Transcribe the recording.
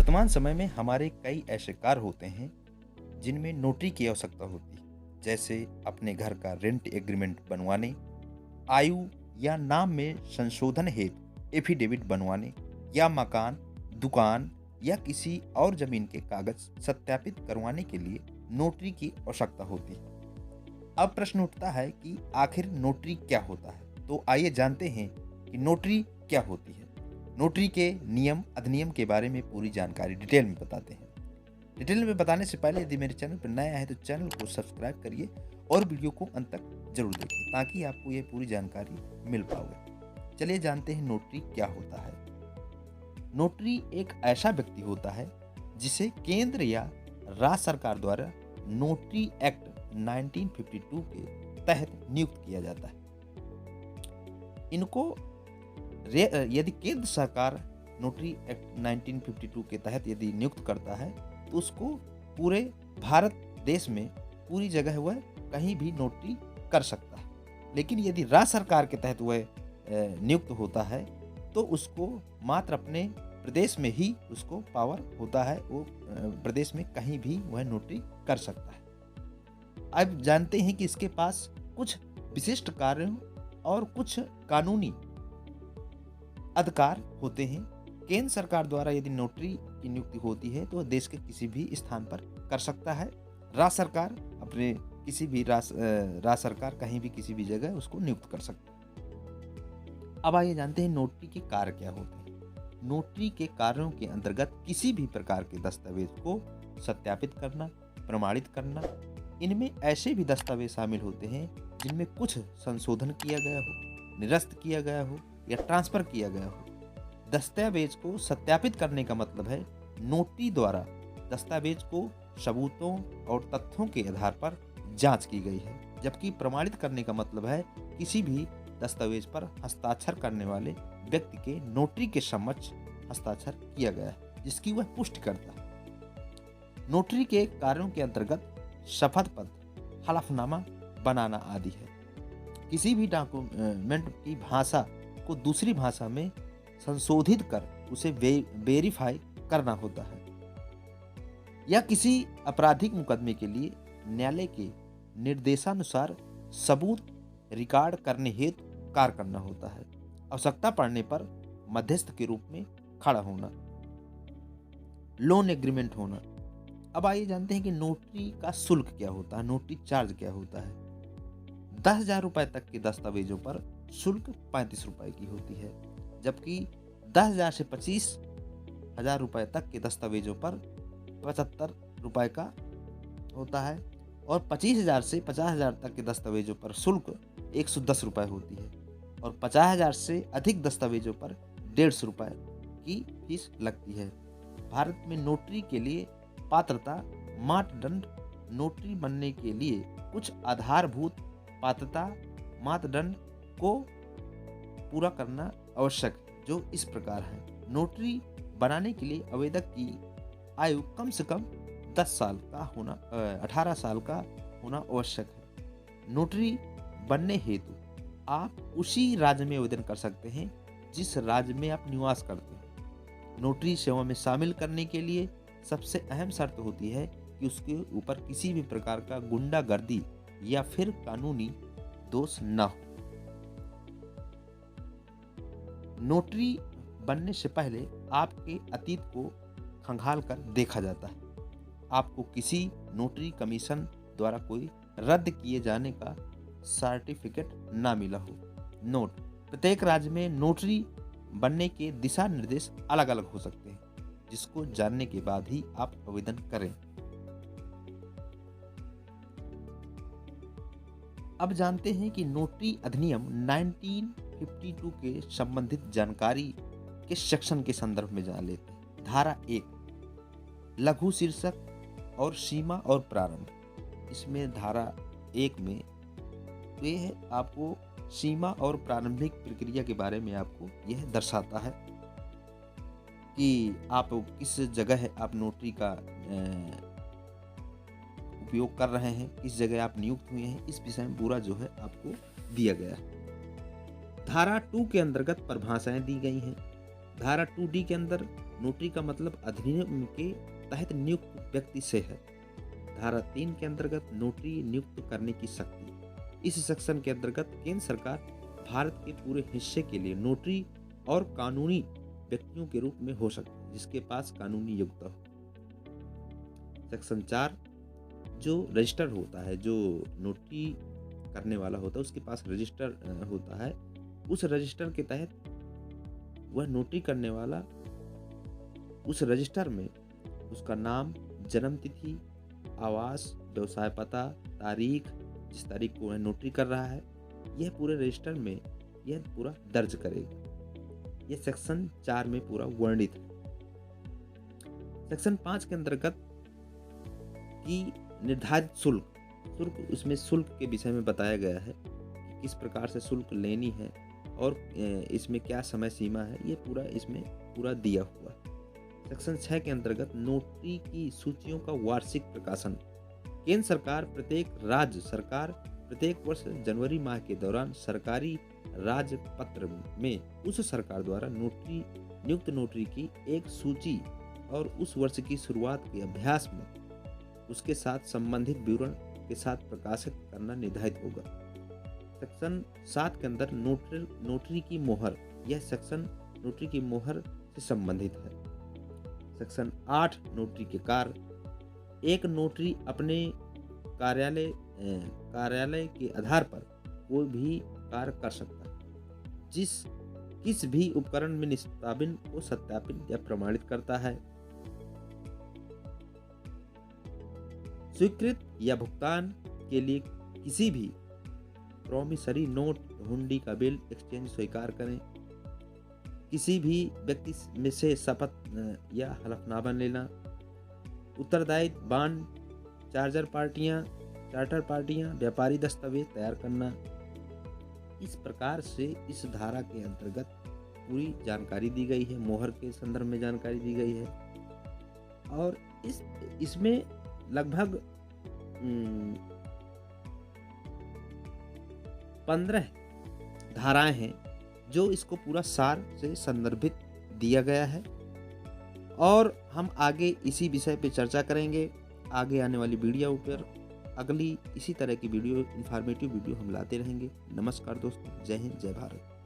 वर्तमान समय में हमारे कई ऐसे कार्य होते हैं जिनमें नोटरी की आवश्यकता होती है। जैसे अपने घर का रेंट एग्रीमेंट बनवाने, आयु या नाम में संशोधन हेतु एफिडेविट बनवाने, या मकान, दुकान या किसी और जमीन के कागज सत्यापित करवाने के लिए नोटरी की आवश्यकता होती है। अब प्रश्न उठता है कि आखिर नोटरी क्या होता है। तो आइए जानते हैं कि नोटरी क्या होती है। नोटरी के नियम अधिनियम के बारे में पूरी जानकारी डिटेल में बताते हैं। डिटेल में बताने से पहले यदि मेरे चैनल पर नया है तो चैनल को सब्सक्राइब करिए और वीडियो को अंत तक जरूर देखिए ताकि आपको ये पूरी जानकारी मिल पाए। चलिए जानते हैं नोटरी क्या होता है। नोटरी एक ऐसा व्यक्ति होता है जिसे केंद्र या राज्य सरकार द्वारा नोटरी एक्ट 1952 के तहत नियुक्त किया जाता है। इनको यदि केंद्र सरकार नोटरी एक्ट 1952 के तहत यदि नियुक्त करता है तो उसको पूरे भारत देश में पूरी जगह वह कहीं भी नोटरी कर सकता है। लेकिन यदि राज्य सरकार के तहत वह नियुक्त होता है तो उसको मात्र अपने प्रदेश में ही उसको पावर होता है, वो प्रदेश में कहीं भी वह नोटरी कर सकता है। अब जानते हैं कि इसके पास कुछ विशिष्ट कार्यों और कुछ कानूनी अधिकार होते हैं। केंद्र सरकार द्वारा यदि नोटरी की नियुक्ति होती है तो देश के किसी भी स्थान पर कर सकता है। राज्य सरकार अपने किसी भी राज्य सरकार कहीं भी किसी भी जगह उसको नियुक्त कर सकती है। अब आइए जानते हैं नोटरी के कार्य क्या होते हैं। नोटरी के कार्यों के अंतर्गत किसी भी प्रकार के दस्तावेज को सत्यापित करना, प्रमाणित करना। इनमें ऐसे भी दस्तावेज शामिल होते हैं जिनमें कुछ संशोधन किया गया हो, निरस्त किया गया हो या ट्रांसफर किया गया हो। दस्तावेज को सत्यापित करने का मतलब है नोटरी द्वारा दस्तावेज को सबूतों और तथ्यों के आधार पर जांच की गई है, जबकि प्रमाणित करने का मतलब है किसी भी दस्तावेज पर हस्ताक्षर करने वाले व्यक्ति के नोटरी के समक्ष हस्ताक्षर किया गया है जिसकी वह पुष्टि करता है। नोटरी के कार्यों के अंतर्गत शपथ पत्र, हलफनामा बनाना आदि है। किसी भी डॉक्यूमेंट की भाषा को दूसरी भाषा में संशोधित कर उसे वेरीफाई करना होता है, या किसी आपराधिक मुकदमे के लिए न्यायालय के निर्देशानुसार सबूत रिकॉर्ड करने हेतु कार्य करना होता है। आवश्यकता पड़ने पर मध्यस्थ के रूप में खड़ा होना, लोन एग्रीमेंट होना। अब आइए जानते हैं कि नोटरी का शुल्क क्या होता है, नोटरी चार्ज क्या होता है। 10,000 रुपए तक के दस्तावेजों पर शुल्क 35 रुपए की होती है, जबकि 10,000 से 25,000 रुपए तक के दस्तावेजों पर 75 रुपए का होता है, और 25,000 से 50,000 तक के दस्तावेजों पर शुल्क 110 रुपए होती है, और 50,000 से अधिक दस्तावेजों पर 150 रुपए की फीस लगती है। भारत में नोटरी के लिए पात्रता मापदंड। नोटरी बनने के लिए कुछ आधारभूत पात्रता मापदंड को पूरा करना आवश्यक है, जो इस प्रकार है। नोटरी बनाने के लिए आवेदक की आयु कम से कम 10 साल का होना 18 साल का होना आवश्यक है। नोटरी बनने हेतु आप उसी राज्य में आवेदन कर सकते हैं जिस राज्य में आप निवास करते हैं। नोटरी सेवा में शामिल करने के लिए सबसे अहम शर्त होती है कि उसके ऊपर किसी भी प्रकार का गुंडागर्दी या फिर कानूनी दोष न हो। नोटरी बनने से पहले आपके अतीत को खंगाल कर देखा जाता है। आपको किसी नोटरी कमीशन द्वारा कोई रद्द किए जाने का सर्टिफिकेट ना मिला हो। नोट: प्रत्येक राज्य में नोटरी बनने के दिशा निर्देश अलग अलग हो सकते हैं, जिसको जानने के बाद ही आप आवेदन करें। अब जानते हैं कि नोटरी अधिनियम 1952 के संबंधित जानकारी के सेक्शन के संदर्भ में जान लेते हैं। धारा 1, लघु शीर्षक और सीमा और प्रारंभ। इसमें धारा 1 में ये है, आपको सीमा और प्रारंभिक प्रक्रिया के बारे में आपको यह दर्शाता है कि आप किस जगह आप नोटरी का उपयोग कर रहे हैं, किस जगह आप नियुक्त हुए हैं, इस विषय में पूरा जो है आपको दिया गया है। धारा 2 के अंतर्गत परिभाषाएं दी गई हैं। धारा 2D के अंदर नोटरी का मतलब अधिनियम के तहत नियुक्त व्यक्ति से है। धारा 3 के अंतर्गत नोटरी नियुक्त करने की शक्ति। इस सेक्शन के अंतर्गत केंद्र सरकार भारत के पूरे हिस्से के लिए नोटरी और कानूनी व्यक्तियों के रूप में हो सकती है जिसके पास कानूनी योग्यता हो। सेक्शन 4 जो रजिस्टर होता है, जो नोटरी करने वाला होता है उसके पास रजिस्टर होता है, उस रजिस्टर के तहत वह नोटरी करने वाला उस रजिस्टर में उसका नाम, जन्म तिथि, आवास, व्यवसाय पता, तारीख, जिस तारीख को वह नोटरी कर रहा है, यह पूरे रजिस्टर में यह पूरा दर्ज करेगा। यह सेक्शन 4 में पूरा वर्णित है। सेक्शन 5 के अंतर्गत की निर्धारित शुल्क उसमें शुल्क के विषय में बताया गया है कि किस प्रकार से शुल्क लेनी है और इसमें क्या समय सीमा है, ये पूरा इसमें पूरा दिया हुआ। सेक्शन 6 के अंतर्गत नोटरी की सूचियों का वार्षिक प्रकाशन। केंद्र सरकार प्रत्येक राज्य सरकार प्रत्येक वर्ष जनवरी माह के दौरान सरकारी राजपत्र में उस सरकार द्वारा नियुक्त नोटरी की एक सूची और उस वर्ष की शुरुआत के अभ्यास में उसके साथ संबंधित विवरण के साथ प्रकाशित करना निर्धारित होगा। सेक्शन 7 के अंदर नोटरी की मोहर, यह सेक्शन नोटरी की मोहर से संबंधित है। सेक्शन 8 नोटरी के कार्य। एक नोटरी अपने कार्यालय के आधार पर कोई भी कार्य कर सकता है किस भी उपकरण में निष्पादन को सत्यापित या प्रमाणित करता है। स्वीकृत या भुगतान के लिए किसी भी प्रॉमिसरी नोट, हुंडी का बिल, एक्सचेंज स्वीकार करें। किसी भी व्यक्ति में से शपथ या हलफनामा लेना। उत्तरदायित्व बांड, चार्टर पार्टियां, व्यापारी दस्तावेज तैयार करना। इस प्रकार से इस धारा के अंतर्गत पूरी जानकारी दी गई है, मोहर के संदर्भ में जानकारी दी गई है और इसमें लगभग 15 धाराएं हैं जो इसको पूरा सार से संदर्भित दिया गया है और हम आगे इसी विषय पे चर्चा करेंगे। आगे आने वाली वीडियो पर अगली इसी तरह की वीडियो, इंफॉर्मेटिव वीडियो हम लाते रहेंगे। नमस्कार दोस्तों, जय हिंद, जय भारत।